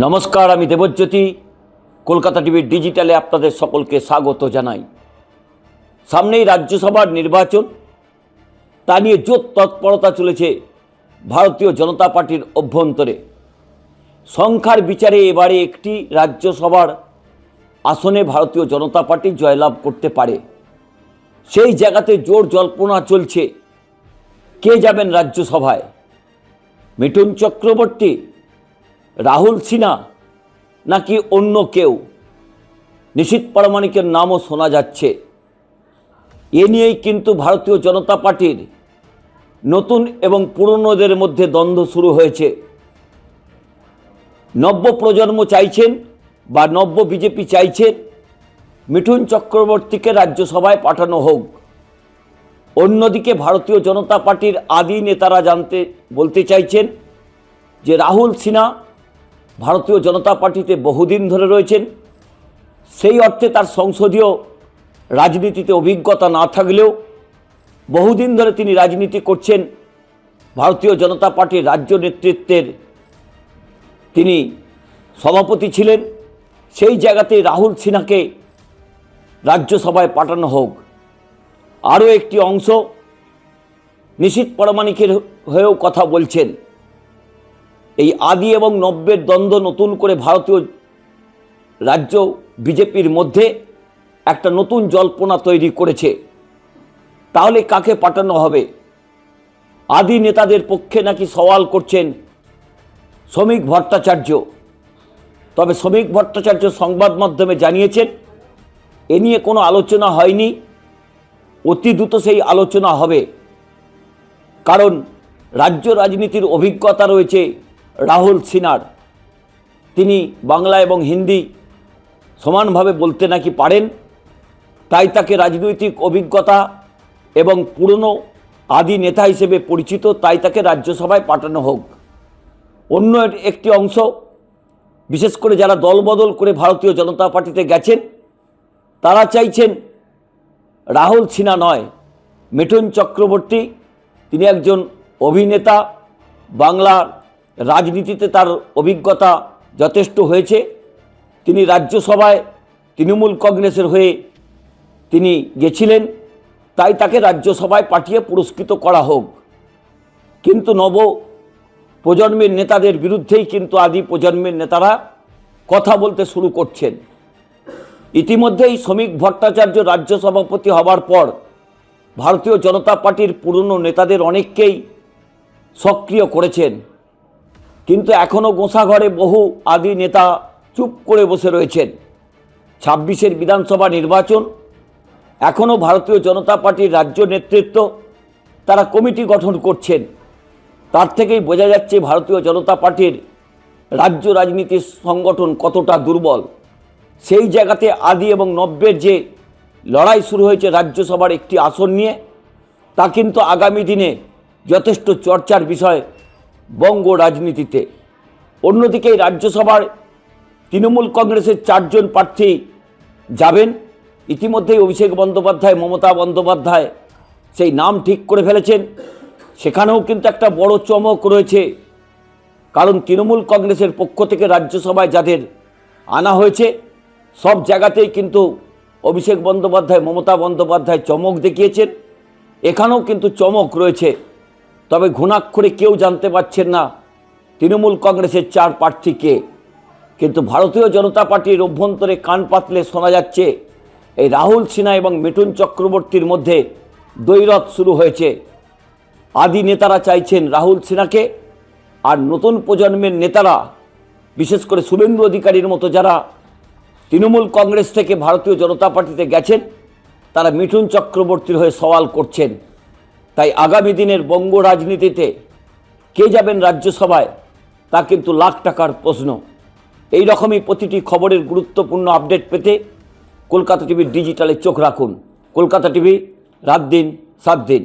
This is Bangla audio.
নমস্কার, আমি দেবজ্যোতি। কলকাতা টিভির ডিজিটালে আপনাদের সকলকে স্বাগত জানাই। সামনেই রাজ্যসভার নির্বাচন, তা নিয়ে জোর তৎপরতা চলেছে ভারতীয় জনতা পার্টির অভ্যন্তরে। সংখ্যার বিচারে এবারে একটি রাজ্যসভার আসনে ভারতীয় জনতা পার্টি জয়লাভ করতে পারে। সেই জায়গাতে জোর জল্পনা চলছে কে যাবেন রাজ্যসভায়, মিঠুন চক্রবর্তী, রাহুল সিনহা নাকি অন্য কেউ। নিশীথ প্রামাণিকের নামও শোনা যাচ্ছে। এ নিয়েই কিন্তু ভারতীয় জনতা পার্টির নতুন এবং পুরনোদের মধ্যে দ্বন্দ্ব শুরু হয়েছে। নব্য প্রজন্ম চাইছেন বা নব্য বিজেপি চাইছেন মিঠুন চক্রবর্তীকে রাজ্যসভায় পাঠানো হোক। অন্যদিকে ভারতীয় জনতা পার্টির আদি নেতারা বলতে চাইছেন যে রাহুল সিনহা ভারতীয় জনতা পার্টিতে বহুদিন ধরে রয়েছেন, সেই অর্থে তার সংসদীয় রাজনীতিতে অভিজ্ঞতা না থাকলেও বহুদিন ধরে তিনি রাজনীতি করছেন। ভারতীয় জনতা পার্টির রাজ্য নেতৃত্বের তিনি সভাপতি ছিলেন। সেই জায়গাতেই রাহুল সিনহাকে রাজ্যসভায় পাঠানো হোক। আরও একটি অংশ নিশীথ প্রামাণিকের হয়েও কথা বলছেন। এই আদি এবং নব্যের দ্বন্দ্ব নতুন করে ভারতীয় রাজ্য বিজেপির মধ্যে একটা নতুন জল্পনা তৈরি করেছে। তাহলে কাকে পাঠানো হবে? আদি নেতাদের পক্ষে নাকি সওয়াল করছেন শ্রমিক ভট্টাচার্য। তবে শ্রমিক ভট্টাচার্য সংবাদ মাধ্যমে জানিয়েছেন এ নিয়ে কোনো আলোচনা হয়নি, অতি দ্রুত সেই আলোচনা হবে। কারণ রাজ্য রাজনীতির অভিজ্ঞতা রয়েছে রাহুল সিনহার। তিনি বাংলা এবং হিন্দি সমানভাবে বলতে নাকি পারেন, তাই তাকে রাজনৈতিক অভিজ্ঞতা এবং পুরনো আদি নেতা হিসেবে পরিচিত, তাই তাকে রাজ্যসভায় পাঠানো হোক। অন্য একটি অংশ, বিশেষ করে যারা দলবদল করে ভারতীয় জনতা পার্টিতে গেছেন, তারা চাইছেন রাহুল সিনহা নয়, মিঠুন চক্রবর্তী। তিনি একজন অভিনেতা, বাংলার রাজনীতিতে তার অভিজ্ঞতা যথেষ্ট হয়েছে। তিনি রাজ্যসভায় তৃণমূল কংগ্রেসের হয়ে তিনি গেছিলেন, তাই তাকে রাজ্যসভায় পাঠিয়ে পুরস্কৃত করা হোক। কিন্তু নব প্রজন্মের নেতাদের বিরুদ্ধেই কিন্তু আদি প্রজন্মের নেতারা কথা বলতে শুরু করছেন। ইতিমধ্যেই শ্রমিক ভট্টাচার্য রাজ্য সভাপতি হবার পর ভারতীয় জনতা পার্টির পুরনো নেতাদের অনেককেই সক্রিয় করেছেন। কিন্তু এখনও গোঁসাঘরে বহু আদি নেতা চুপ করে বসে রয়েছেন। 26-এর বিধানসভা নির্বাচন, এখনও ভারতীয় জনতা পার্টির রাজ্য নেতৃত্ব তারা কমিটি গঠন করছেন। তার থেকেই বোঝা যাচ্ছে ভারতীয় জনতা পার্টির রাজ্য রাজনীতির সংগঠন কতটা দুর্বল। সেই জায়গাতে আদি এবং নব্যের যে লড়াই শুরু হয়েছে রাজ্যসভার একটি আসন নিয়ে, তা কিন্তু আগামী দিনে যথেষ্ট চর্চার বিষয় বঙ্গ রাজনীতিতে। অন্যদিকে রাজ্যসভার তৃণমূল কংগ্রেসের 4 জন প্রার্থী যাবেন। ইতিমধ্যেই অভিষেক বন্দ্যোপাধ্যায়, মমতা বন্দ্যোপাধ্যায় সেই নাম ঠিক করে ফেলেছেন। সেখানেও কিন্তু একটা বড় চমক রয়েছে, কারণ তৃণমূল কংগ্রেসের পক্ষ থেকে রাজ্যসভায় যাদের আনা হয়েছে সব জায়গাতেই কিন্তু অভিষেক বন্দ্যোপাধ্যায়, মমতা বন্দ্যোপাধ্যায় চমক দেখিয়েছেন। এখানেও কিন্তু চমক রয়েছে। তবে ঘুণাক্ষরে কেউ জানতে পারছেন না তৃণমূল কংগ্রেসের 4 প্রার্থী কে। কিন্তু ভারতীয় জনতা পার্টির অভ্যন্তরে কান পাতলে শোনা যাচ্ছে এই রাহুল সিনহা এবং মিঠুন চক্রবর্তীর মধ্যে দ্বৈরথ শুরু হয়েছে। আদি নেতারা চাইছেন রাহুল সিনহাকে, আর নতুন প্রজন্মের নেতারা, বিশেষ করে শুভেন্দু অধিকারীর মতো যারা তৃণমূল কংগ্রেস থেকে ভারতীয় জনতা পার্টিতে গেছেন, তারা মিঠুন চক্রবর্তীর হয়ে সওয়াল করছেন। তাই আগামী দিনের বঙ্গ রাজনীতিতে কে যাবেন রাজ্যসভায় তা কিন্তু লাখ টাকার প্রশ্ন। এই রকমই প্রতিটি খবরের গুরুত্বপূর্ণ আপডেট পেতে কলকাতা টিভির ডিজিটালে চোখ রাখুন। কলকাতা টিভি, রাত দিন 7 দিন।